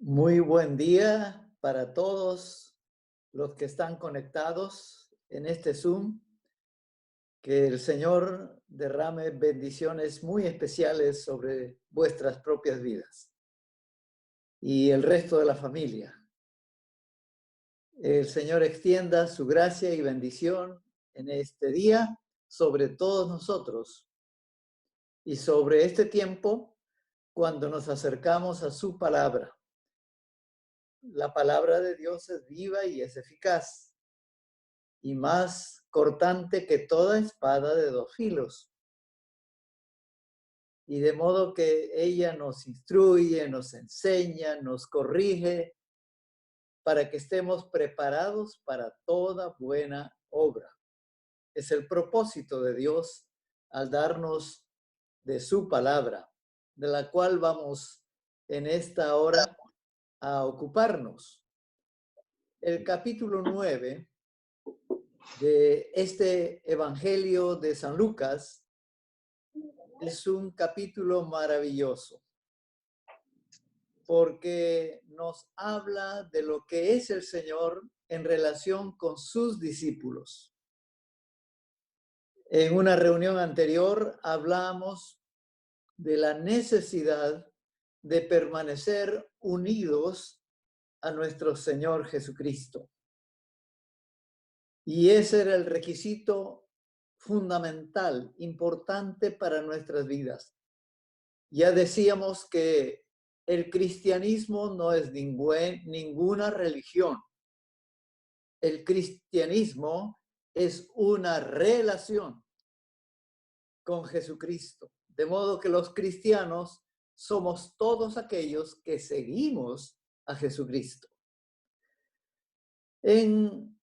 Muy buen día para todos los que están conectados en este Zoom. Que el Señor derrame bendiciones muy especiales sobre vuestras propias vidas y el resto de la familia. El Señor extienda su gracia y bendición en este día sobre todos nosotros y sobre este tiempo cuando nos acercamos a su palabra. La palabra de Dios es viva y es eficaz y más cortante que toda espada de dos filos. Y de modo que ella nos instruye, nos enseña, nos corrige, para que estemos preparados para toda buena obra. Es el propósito de Dios al darnos de su palabra, de la cual vamos en esta hora a ocuparnos. El capítulo 9 de este Evangelio de San Lucas es un capítulo maravilloso porque nos habla de lo que es el Señor en relación con sus discípulos. En una reunión anterior hablamos de la necesidad de permanecer unidos a nuestro Señor Jesucristo. Y ese era el requisito fundamental, importante para nuestras vidas. Ya decíamos que el cristianismo no es ninguna religión. El cristianismo es una relación con Jesucristo. De modo que los cristianos somos todos aquellos que seguimos a Jesucristo. En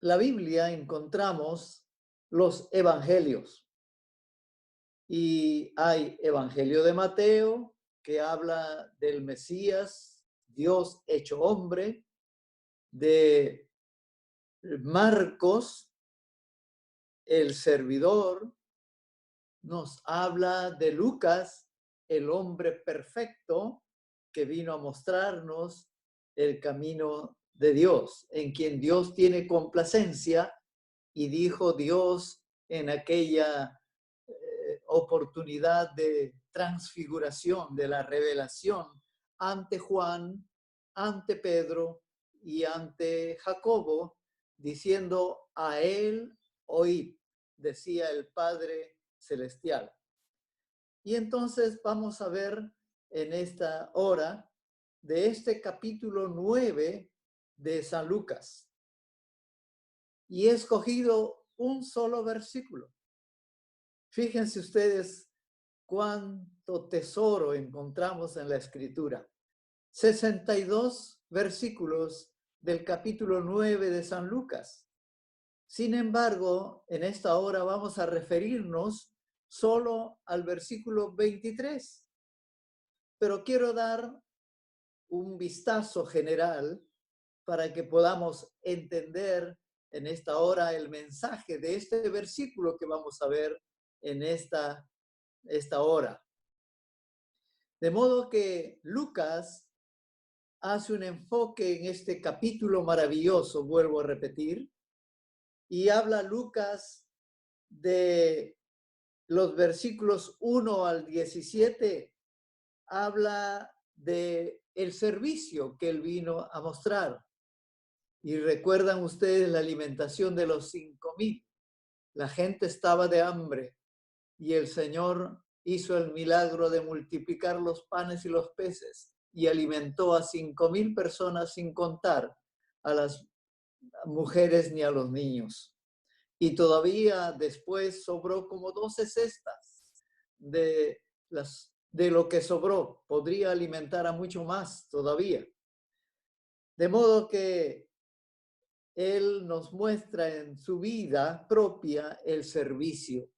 la Biblia encontramos los evangelios. Y hay Evangelio de Mateo, que habla del Mesías, Dios hecho hombre, de Marcos, el servidor, nos habla de Lucas, el hombre perfecto, que vino a mostrarnos el camino de Dios, en quien Dios tiene complacencia, y dijo Dios en aquella oportunidad de transfiguración, de la revelación ante Juan, ante Pedro y ante Jacobo, diciendo: a él oíd, decía el Padre Celestial. Y entonces vamos a ver en esta hora de este capítulo 9 de San Lucas. Y he escogido un solo versículo. Fíjense ustedes cuánto tesoro encontramos en la Escritura. 62 versículos del capítulo 9 de San Lucas. Sin embargo, en esta hora vamos a referirnos solo al versículo 23. Pero quiero dar un vistazo general para que podamos entender en esta hora el mensaje de este versículo que vamos a ver en esta hora. De modo que Lucas hace un enfoque en este capítulo maravilloso, vuelvo a repetir, y habla Lucas de los versículos 1 al 17, habla de el servicio que él vino a mostrar. Y recuerdan ustedes la alimentación de los 5,000. La gente estaba de hambre y el Señor hizo el milagro de multiplicar los panes y los peces y alimentó a 5,000 personas, sin contar a las mujeres ni a los niños. Y todavía después sobró como 12 cestas de lo que sobró. Podría alimentar a mucho más todavía. De modo que él nos muestra en su vida propia el servicio.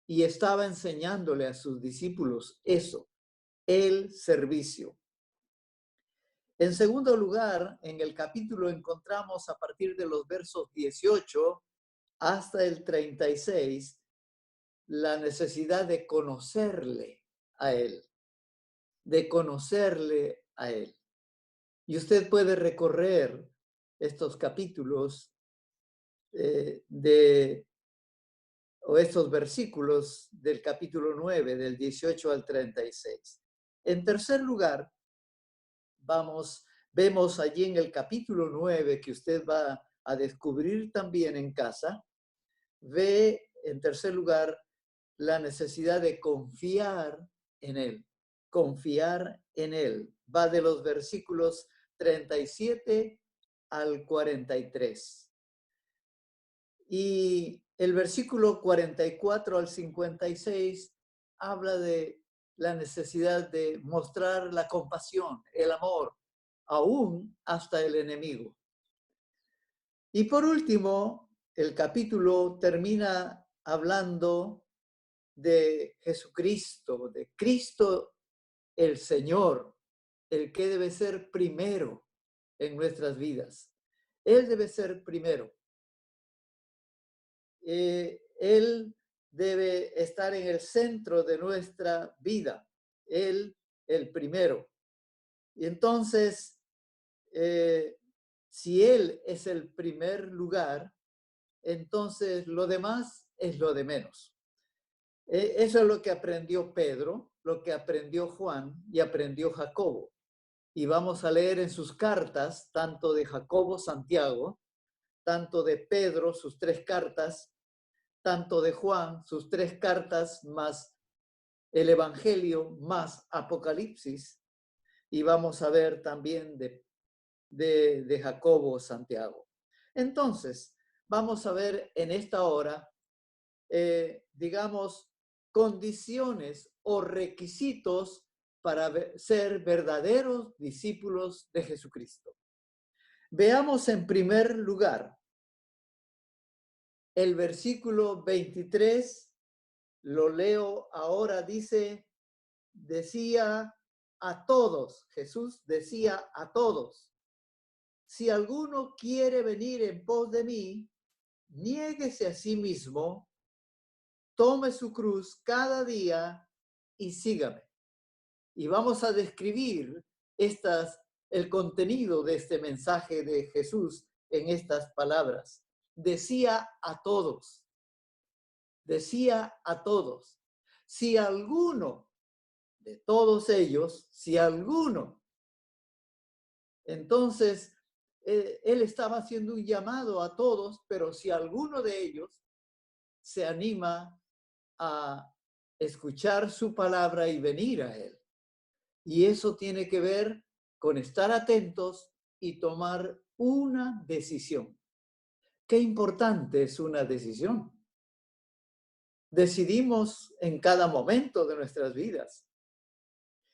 Y estaba enseñándole a sus discípulos eso, el servicio. En segundo lugar, en el capítulo encontramos a partir de los versos 18 hasta el 36 la necesidad de conocerle a él, de conocerle a él. Y usted puede recorrer estos capítulos o estos versículos del capítulo 9, del 18 al 36. En tercer lugar, vemos allí en el capítulo 9 que usted va a descubrir también en casa, ve en tercer lugar la necesidad de confiar en Él, confiar en Él. Va de los versículos 37 al 43. Y el versículo 44 al 56 habla de la necesidad de mostrar la compasión, el amor, aún hasta el enemigo. Y por último, el capítulo termina hablando de Jesucristo, de Cristo el Señor, el que debe ser primero en nuestras vidas. Él debe ser primero. Él debe estar en el centro de nuestra vida. Él, el primero. Y entonces, si Él es el primer lugar, entonces lo demás es lo de menos. Eso es lo que aprendió Pedro, lo que aprendió Juan y aprendió Jacobo. Y vamos a leer en sus cartas, tanto de Jacobo, Santiago, tanto de Pedro, sus 3 cartas, tanto de Juan, sus 3 cartas, más el Evangelio, más Apocalipsis, y vamos a ver también de Jacobo, Santiago. Entonces, vamos a ver en esta hora, digamos, condiciones o requisitos para ser verdaderos discípulos de Jesucristo. Veamos en primer lugar el versículo 23, lo leo ahora, decía a todos, Jesús decía a todos, si alguno quiere venir en pos de mí, niéguese a sí mismo, tome su cruz cada día y sígame. Y vamos a describir el contenido de este mensaje de Jesús en estas palabras. Decía a todos, si alguno de todos ellos, si alguno, entonces él estaba haciendo un llamado a todos, pero si alguno de ellos se anima a escuchar su palabra y venir a él. Y eso tiene que ver con estar atentos y tomar una decisión. Qué importante es una decisión. Decidimos en cada momento de nuestras vidas.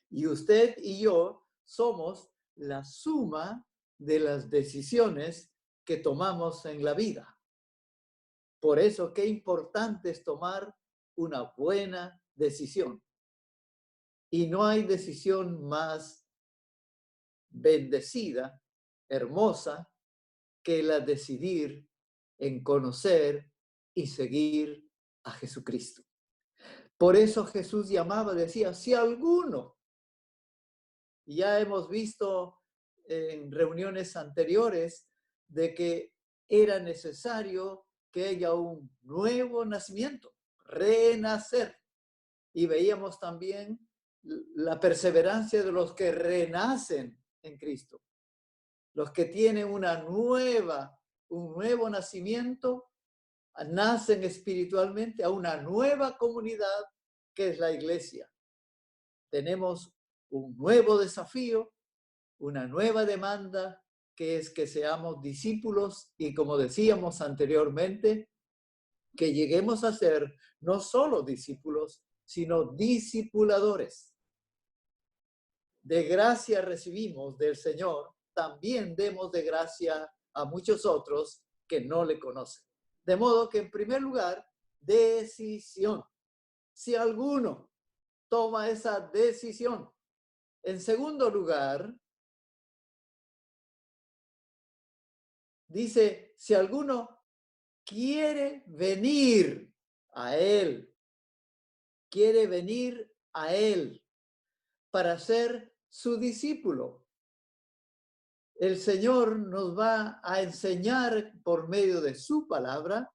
Y usted y yo somos la suma de las decisiones que tomamos en la vida. Por eso, qué importante es tomar una buena decisión. Y no hay decisión más bendecida, hermosa, que la decidir en conocer y seguir a Jesucristo. Por eso Jesús llamaba, decía, si alguno, ya hemos visto en reuniones anteriores de que era necesario que haya un nuevo nacimiento, renacer. Y veíamos también la perseverancia de los que renacen en Cristo. Los que tienen un nuevo nacimiento, nacen espiritualmente a una nueva comunidad que es la iglesia. Tenemos un nuevo desafío, una nueva demanda, que es que seamos discípulos y, como decíamos anteriormente, que lleguemos a ser no solo discípulos, sino discipuladores. De gracia recibimos del Señor, también demos de gracia a muchos otros que no le conocen. De modo que, en primer lugar, decisión. Si alguno toma esa decisión. En segundo lugar, dice, si alguno quiere venir a Él, para ser su discípulo. El Señor nos va a enseñar por medio de su palabra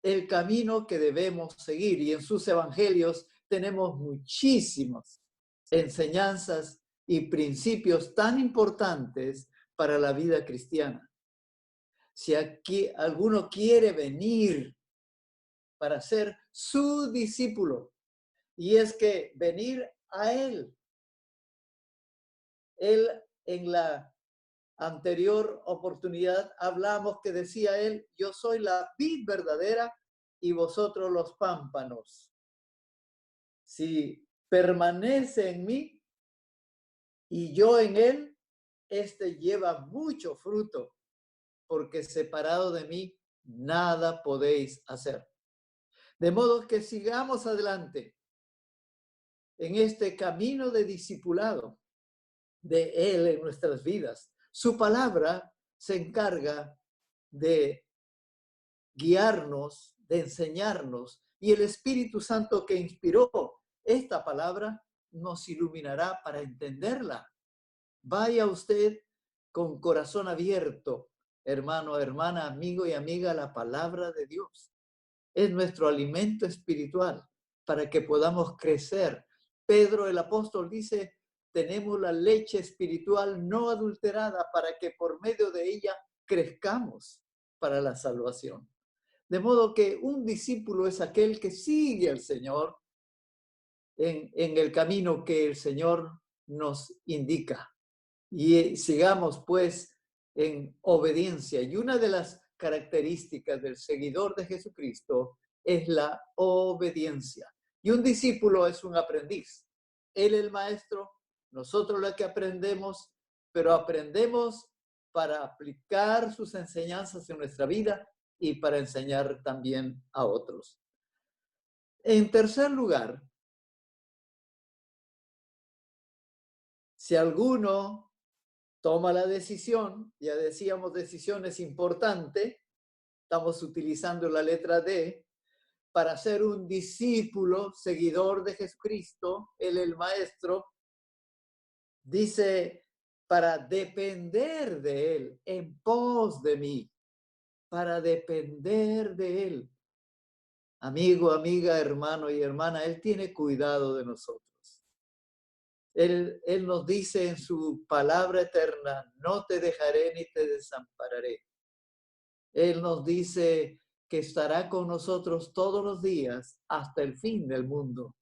el camino que debemos seguir. Y en sus evangelios tenemos muchísimas enseñanzas y principios tan importantes para la vida cristiana. Si aquí alguno quiere venir para ser su discípulo, y es que venir a Él. Él en la anterior oportunidad hablamos que decía él, yo soy la vid verdadera y vosotros los pámpanos. Si permanece en mí y yo en él, este lleva mucho fruto, porque separado de mí nada podéis hacer. De modo que sigamos adelante en este camino de discipulado de Él en nuestras vidas. Su palabra se encarga de guiarnos, de enseñarnos, y el Espíritu Santo que inspiró esta palabra nos iluminará para entenderla. Vaya usted con corazón abierto, hermano, hermana, amigo y amiga, la palabra de Dios. Es nuestro alimento espiritual para que podamos crecer. Pedro el apóstol dice, tenemos la leche espiritual no adulterada para que por medio de ella crezcamos para la salvación. De modo que un discípulo es aquel que sigue al Señor en el camino que el Señor nos indica. Y sigamos pues en obediencia. Y una de las características del seguidor de Jesucristo es la obediencia. Y un discípulo es un aprendiz. Él el maestro, nosotros lo que aprendemos, pero aprendemos para aplicar sus enseñanzas en nuestra vida y para enseñar también a otros. En tercer lugar, si alguno toma la decisión, ya decíamos decisión es importante, estamos utilizando la letra D, para ser un discípulo, seguidor de Jesucristo, Él el Maestro, dice, para depender de Él, en pos de mí, para depender de Él. Amigo, amiga, hermano y hermana, Él tiene cuidado de nosotros. Él nos dice en su palabra eterna, no te dejaré ni te desampararé. Él nos dice que estará con nosotros todos los días hasta el fin del mundo.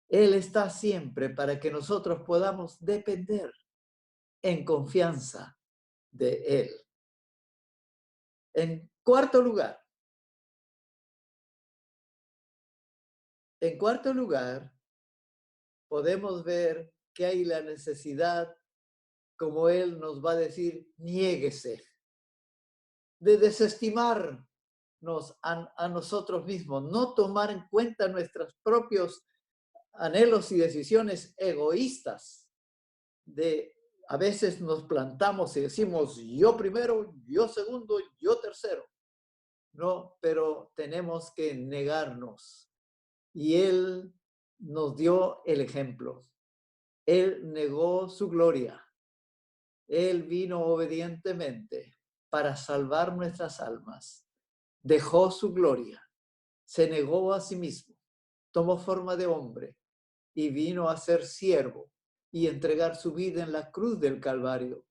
Él está siempre para que nosotros podamos depender en confianza de Él. En cuarto lugar, podemos ver que hay la necesidad, como Él nos va a decir, niéguese, de desestimarnos a nosotros mismos, no tomar en cuenta nuestros propios anhelos y decisiones egoístas. A veces nos plantamos y decimos, yo primero, yo segundo, yo tercero. No, pero tenemos que negarnos. Y Él nos dio el ejemplo. Él negó su gloria. Él vino obedientemente para salvar nuestras almas. Dejó su gloria. Se negó a sí mismo. Tomó forma de hombre y vino a ser siervo y entregar su vida en la cruz del Calvario.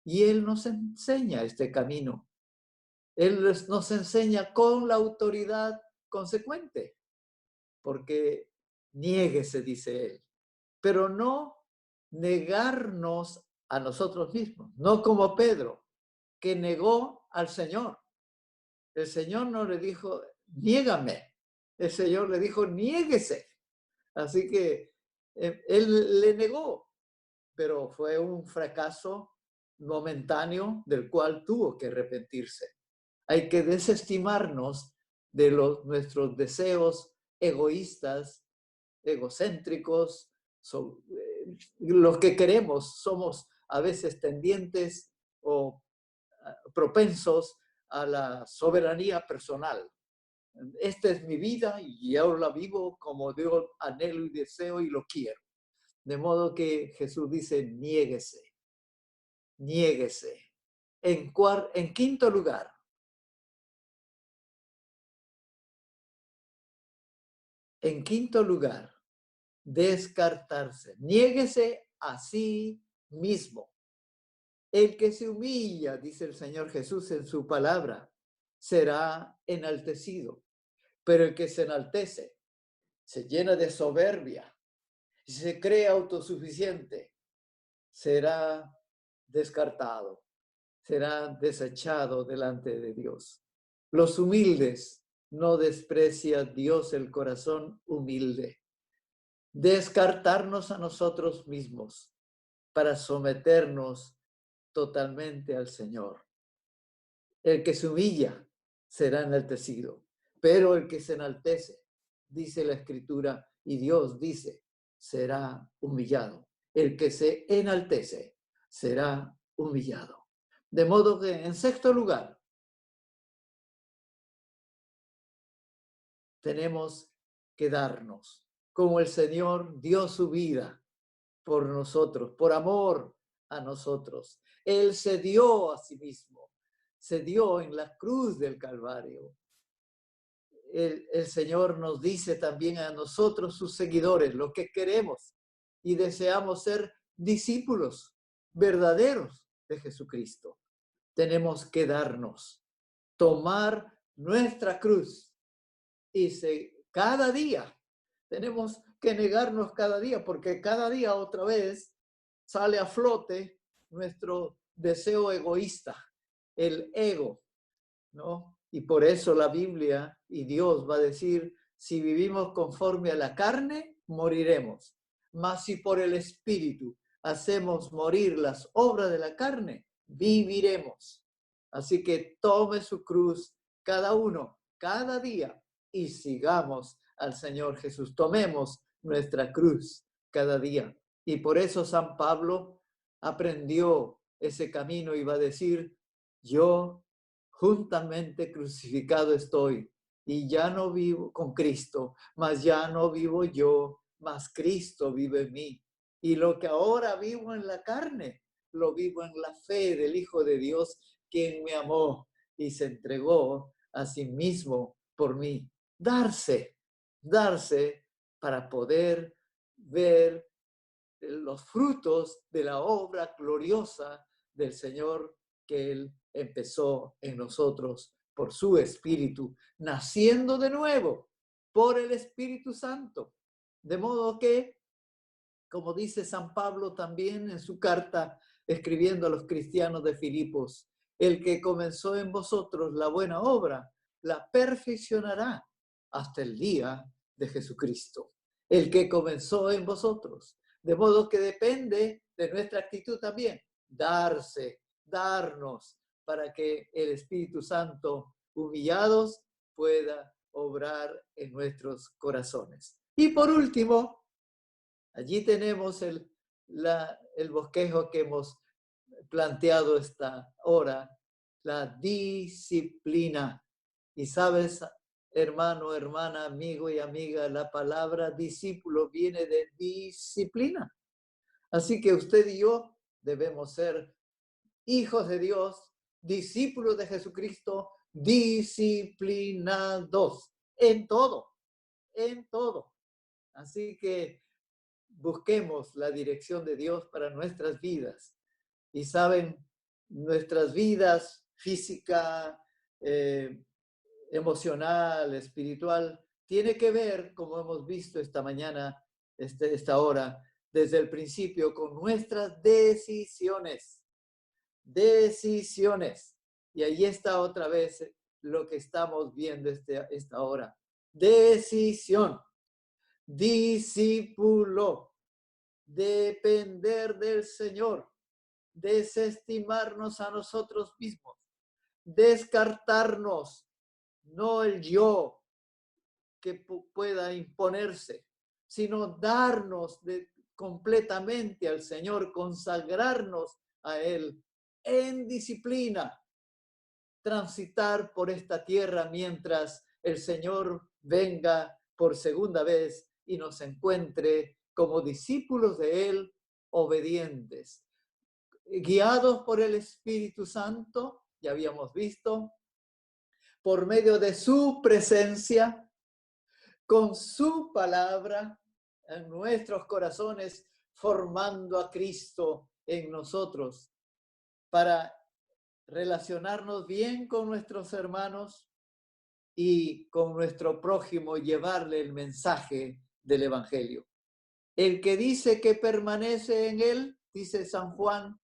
Y Él nos enseña este camino. Él nos enseña con la autoridad consecuente, porque niéguese, dice Él, pero no negarnos a nosotros mismos, no como Pedro, que negó al Señor. El Señor no le dijo, niégame. El Señor le dijo, niéguese. Así que Él le negó, pero fue un fracaso momentáneo del cual tuvo que arrepentirse. Hay que desestimarnos de nuestros deseos egoístas, egocéntricos, los que queremos. Somos a veces tendientes o propensos a la soberanía personal. Esta es mi vida y yo la vivo como Dios anhelo y deseo y lo quiero. De modo que Jesús dice, niéguese. niéguese. En quinto lugar, descartarse. Niéguese a sí mismo. El que se humilla, dice el Señor Jesús en su palabra, será enaltecido. Pero el que se enaltece, se llena de soberbia y se cree autosuficiente, será descartado, será desechado delante de Dios. Los humildes no desprecia Dios el corazón humilde. Descartarnos a nosotros mismos para someternos totalmente al Señor. El que se humilla será enaltecido, pero el que se enaltece, dice la Escritura, y Dios dice, será humillado. El que se enaltece será humillado. De modo que, en sexto lugar, tenemos que darnos, como el Señor dio su vida por nosotros, por amor a nosotros. Él se dio a sí mismo, se dio en la cruz del Calvario. El Señor nos dice también a nosotros, sus seguidores, lo que queremos y deseamos ser discípulos verdaderos de Jesucristo. Tenemos que darnos, tomar nuestra cruz y cada día tenemos que negarnos cada día, porque cada día otra vez sale a flote nuestro deseo egoísta, el ego, ¿no? Y por eso la Biblia y Dios va a decir, si vivimos conforme a la carne, moriremos. Mas si por el Espíritu hacemos morir las obras de la carne, viviremos. Así que tome su cruz cada uno, cada día, y sigamos al Señor Jesús. Tomemos nuestra cruz cada día. Y por eso San Pablo aprendió ese camino y va a decir, yo juntamente crucificado estoy, y ya no vivo con Cristo, mas ya no vivo yo, mas Cristo vive en mí. Y lo que ahora vivo en la carne, lo vivo en la fe del Hijo de Dios, quien me amó y se entregó a sí mismo por mí. Darse para poder ver los frutos de la obra gloriosa del Señor que Él empezó en nosotros por su Espíritu, naciendo de nuevo por el Espíritu Santo. De modo que, como dice San Pablo también en su carta escribiendo a los cristianos de Filipos, el que comenzó en vosotros la buena obra, la perfeccionará hasta el día de Jesucristo. El que comenzó en vosotros. De modo que depende de nuestra actitud también, darnos, para que el Espíritu Santo, humillados, pueda obrar en nuestros corazones. Y por último, allí tenemos el bosquejo que hemos planteado esta hora, la disciplina. Y sabes, hermano, hermana, amigo y amiga, la palabra discípulo viene de disciplina. Así que usted y yo debemos ser hijos de Dios, discípulos de Jesucristo, disciplinados en todo, en todo. Así que busquemos la dirección de Dios para nuestras vidas. Y saben, nuestras vidas física, emocional, espiritual, tiene que ver, como hemos visto esta mañana, esta hora, desde el principio, con nuestras decisiones. Decisiones. Y ahí está otra vez lo que estamos viendo esta hora. Decisión. Discípulo. Depender del Señor. Desestimarnos a nosotros mismos. Descartarnos. No el yo que pueda imponerse, sino darnos completamente al Señor, consagrarnos a Él en disciplina, transitar por esta tierra mientras el Señor venga por segunda vez y nos encuentre como discípulos de Él, obedientes, guiados por el Espíritu Santo, ya habíamos visto, por medio de su presencia, con su palabra en nuestros corazones, formando a Cristo en nosotros, para relacionarnos bien con nuestros hermanos y con nuestro prójimo, llevarle el mensaje del Evangelio. El que dice que permanece en él, dice San Juan,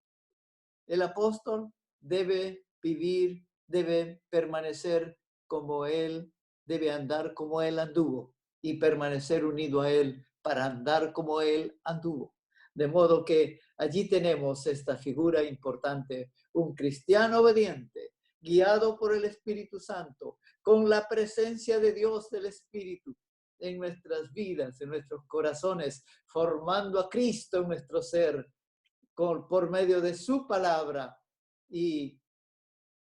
el apóstol, debe vivir, debe permanecer como él, debe andar como él anduvo y permanecer unido a él para andar como él anduvo. De modo que allí tenemos esta figura importante, un cristiano obediente, guiado por el Espíritu Santo, con la presencia de Dios del Espíritu en nuestras vidas, en nuestros corazones, formando a Cristo en nuestro ser, por medio de su palabra y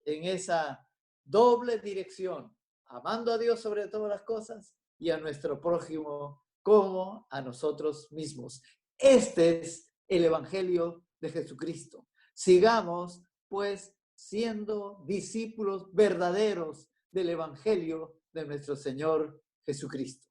en esa doble dirección, amando a Dios sobre todas las cosas y a nuestro prójimo como a nosotros mismos. Este es el Evangelio de Jesucristo. Sigamos, pues, siendo discípulos verdaderos del Evangelio de nuestro Señor Jesucristo.